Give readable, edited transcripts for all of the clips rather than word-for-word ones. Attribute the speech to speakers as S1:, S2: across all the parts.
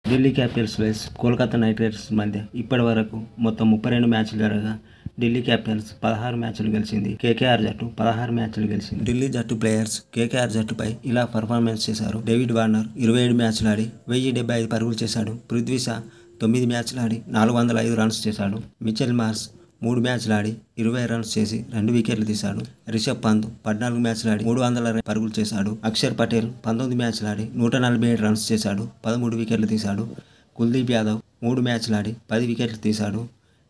S1: Delhi Capitals versus Kolkata night riders మధ్య ఇప్పటి వరకు మొత్తం 32 మ్యాచ్లు జరగగా ఢిల్లీ క్యాపిటల్స్ 16 మ్యాచ్లు గెలిచింది. కేకేఆర్ జట్టు 16 మ్యాచ్లు గెలిచింది. ఢిల్లీ జట్టు ప్లేయర్స్ కేకేఆర్ జట్టుపై ఇలా పర్ఫార్మెన్స్ చేశారు. డేవిడ్ వార్నర్ 27 మ్యాచ్లు ఆడి 1075 పరుగులు చేశాడు. పృథ్వీ షా 9 మ్యాచ్లు ఆడి 405 రన్స్ చేశాడు. మిచెల్ మార్ష్ 3 మ్యాచ్లు ఆడి 20 రన్స్ చేసి 2 వికెట్లు తీశాడు. రిషబ్ పంత్ 14 మ్యాచ్లు ఆడి 300 పరుగులు చేశాడు. అక్షర్ పటేల్ 19 మ్యాచ్లు ఆడి 147 రన్స్ చేశాడు. 13 వికెట్లు తీశాడు. కుల్దీప్ యాదవ్ 3 మ్యాచ్లు ఆడి 10 వికెట్లు తీశాడు.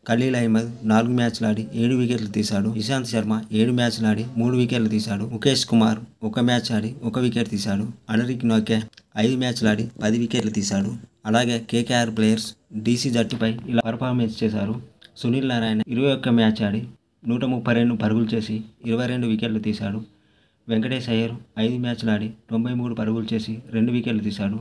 S1: ఖలీల్ అహ్మద్ 4 మ్యాచ్లు ఆడి 7 వికెట్లు తీశాడు. ఇషాంత్ శర్మ 7 మ్యాచ్లు ఆడి 3 వికెట్లు తీశాడు. ముఖేష్ కుమార్ 1 మ్యాచ్ ఆడి 1 వికెట్ తీశాడు. అనిరుద్ నోకే 5 మ్యాచ్లు ఆడి 10 వికెట్లు తీశాడు. అలాగే కేకేఆర్ ప్లేయర్స్ డీసీ జట్టుపై ఇలా పర్ఫార్మెన్స్ చేశారు. సునీల్ నారాయణ 21 మ్యాచ్ ఆడి 132 పరుగులు చేసి 22 వికెట్లు తీశాడు. వెంకటేష్ అయ్యర్ 5 మ్యాచ్లు ఆడి 93 పరుగులు చేసి 2 వికెట్లు తీశాడు.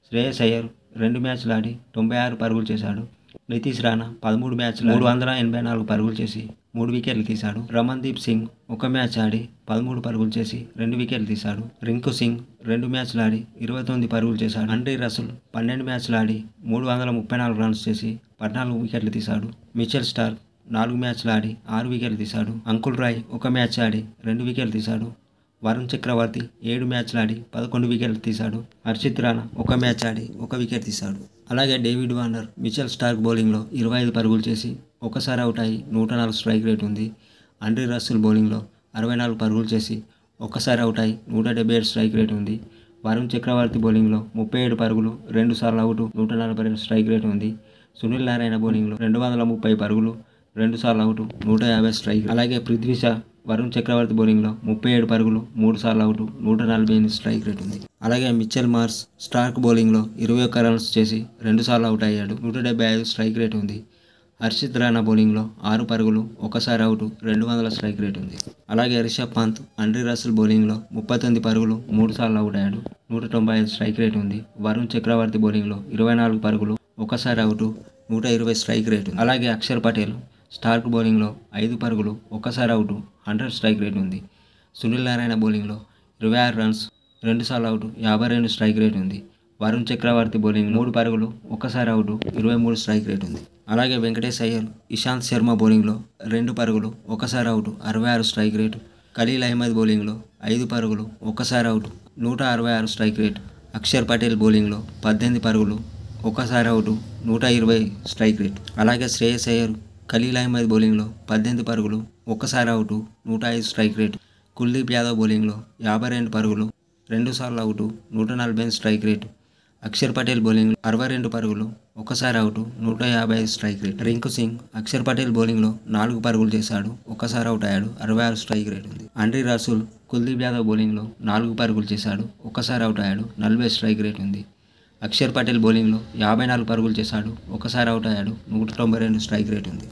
S1: శ్రేయస్ అయ్యర్ 2 మ్యాచ్లు ఆడి 96 పరుగులు చేశాడు. నితీష్ రాణా 13 మ్యాచ్లు 384 పరుగులు చేసి 3 వికెట్లు తీశాడు. రమన్దీప్ సింగ్ 1 మ్యాచ్ ఆడి 13 పరుగులు చేసి 2 వికెట్లు తీశాడు. రింకు సింగ్ 2 మ్యాచ్లు ఆడి 29 పరుగులు చేశాడు. ఆండ్రే రసూల్ 12 మ్యాచ్లు ఆడి 334 రన్స్ చేసి 14 వికెట్లు తీశాడు. మిచెల్ స్టార్క్ 4 మ్యాచ్లు ఆడి 6 వికెట్లు తీశాడు. అంకుల్ రాయ్ 1 మ్యాచ్ ఆడి 2 వికెట్లు తీశాడు. వరుణ్ చక్రవర్తి 7 మ్యాచ్లు ఆడి 11 వికెట్లు తీశాడు. హర్షిత్ రాణా 1 మ్యాచ్ ఆడి 1 వికెట్ తీశాడు. అలాగే డేవిడ్ వార్నర్ మిచెల్ స్టార్క్ బౌలింగ్లో 25 పరుగులు చేసి ఒకసారి అవుట్ అయ్యి 104 స్ట్రైక్ రేట్ ఉంది. ఆండ్రే రసూల్ బౌలింగ్లో 64 పరుగులు చేసి ఒక్కసారి అవుట్ అయ్యి 177 స్ట్రైక్ రేట్ ఉంది. వరుణ్ చక్రవర్తి బౌలింగ్లో 37 పరుగులు 2 సార్లు అవుట్ 142 స్ట్రైక్ రేట్ ఉంది. సునీల్ నారాయణ బౌలింగ్లో 230 పరుగులు 2 సార్లు అవుట్ 150 స్ట్రైక్. అలాగే పృథ్వీ షా వరుణ్ చక్రవర్తి బౌలింగ్లో 37 పరుగులు 3 సార్లు అవుట్ 148 స్ట్రైక్ రేట్ ఉంది. అలాగే మిచెల్ మార్ష్ స్టార్క్ బౌలింగ్లో 21 రన్స్ చేసి 2 సార్లు అవుట్ అయ్యాడు. 175 స్ట్రైక్ రేట్ ఉంది. హర్షిత్ రాణా బౌలింగ్లో 6 పరుగులు 1 సారి అవుట్ 200 స్ట్రైక్ రేట్ ఉంది. అలాగే రిషబ్ పంత్ ఆండ్రే రసూల్ బౌలింగ్లో 39 పరుగులు 3 సార్లు అవుట్ అయ్యాడు. 195 స్ట్రైక్ రేట్ ఉంది. వరుణ్ చక్రవర్తి బౌలింగ్లో 24 పరుగులు 1 సారి అవుట్ 120 స్ట్రైక్ రేట్ ఉంది. అలాగే అక్షర్ పటేల్ స్టార్క్ బౌలింగ్లో 5 పరుగులు 1 సారి అవుట్ 100 స్ట్రైక్ రేట్ ఉంది. సునీల్ నారాయణ బౌలింగ్లో 26 రన్స్ 2 సార్లు అవుట్ 52 స్ట్రైక్ రేట్ ఉంది. వరుణ్ చక్రవర్తి బౌలింగ్ 3 పరుగులు 1 సారి అవుట్ 23 స్ట్రైక్ రేట్ ఉంది. అలాగే వెంకటేష్ అయ్యర్ ఇషాంత్ శర్మ బౌలింగ్లో 2 పరుగులు 1 సారి out 66 strike rate. Khaleel Ahmed బౌలింగ్లో 5 పరుగులు 1 సారి out 166 strike rate. Axar Patel బౌలింగ్లో 18 పరుగులు 1 సారి అవుట్ 120 స్ట్రైక్ రేట్. అలాగే శ్రేయస్ అయ్యర్ ఖలీల్ అహ్మద్ బౌలింగ్లో 18 పరుగులు 1 సారి out 105 strike rate. Kuldeep Yadav బౌలింగ్లో 52 పరుగులు 2 సార్లు out 140 strike rate. Axar Patel bowling 62 పరుగులు 1 సారి out 155 strike rate. Rinku Singh Axar Patel బౌలింగ్లో 4 పరుగులు చేశాడు 1 సారి అవుట్ అయ్యాడు 66 స్ట్రైక్ రేట్ ఉంది. ఆండ్రే రసూల్ కుల్దీప్ యాదవ్ బౌలింగ్లో 4 పరుగులు చేశాడు 1 సారి అవుట్ అయ్యాడు 40 స్ట్రైక్ రేట్ ఉంది. అక్షర్ పటేల్ బౌలింగ్లో 54 పరుగులు చేశాడు 1 సారి అవుట్ అయ్యాడు 192 స్ట్రైక్ రేట్ ఉంది.